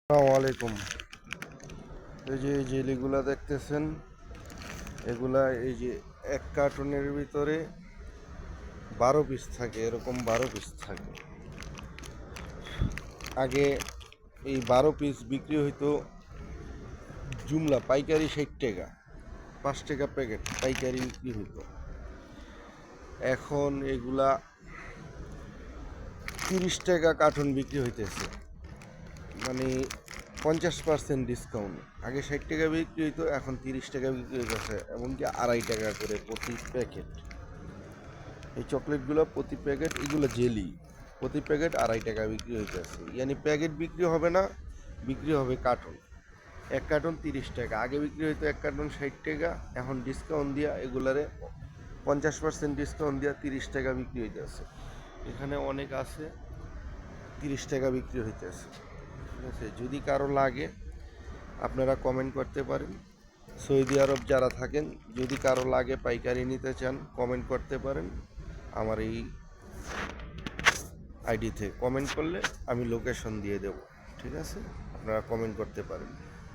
আসসালামু আলাইকুম। এই যে জেলিগুলা দেখতেছেন, এগুলা এই যে এক কার্টুনের ভিতরে 12 পিস থাকে, এরকম 12 পিস থাকে। আগে এই 12 পিস বিক্রি হইতো জুমলা পাইকারি 60 টাকা, 5 টাকা প্যাকেট পাইকারি বিক্রি হইতো। এখন এগুলা 30 টাকা কার্টুন বিক্রি হইতেছে, মানে 50% ডিসকাউন্ট। আগে 60 টাকা বিক্রি হইতো, এখন 30 টাকা বিক্রি হইতেছে, এমনকি 2.5 টাকা করে প্রতি প্যাকেট। এই চকলেটগুলো প্রতি প্যাকেট, এগুলো জেলি, প্রতি প্যাকেট 2.5 টাকা বিক্রি হইতেছে। ইয়ানি প্যাকেট বিক্রি হবে না, বিক্রি হবে কার্টুন। এক কার্টুন 30 টাকা, আগে বিক্রি হইতো এক কার্টুন 60 টাকা, এখন ডিসকাউন্ট দিয়া এগুলারে 50% ডিসকাউন্ট দিয়া 30 টাকা বিক্রি হইতেছে। এখানে অনেক আছে, 30 টাকা বিক্রি হইতেছে। ঠিক আছে, যদি কারো লাগে আপনারা কমেন্ট করতে পারেন। সৌদি আরব যারা থাকেন, যদি কারো লাগে পাইকারি নিতে চান, কমেন্ট করতে পারেন। আমার এই আইডিতে কমেন্ট করলে আমি লোকেশন দিয়ে দেব। ঠিক আছে, আপনারা কমেন্ট করতে পারেন।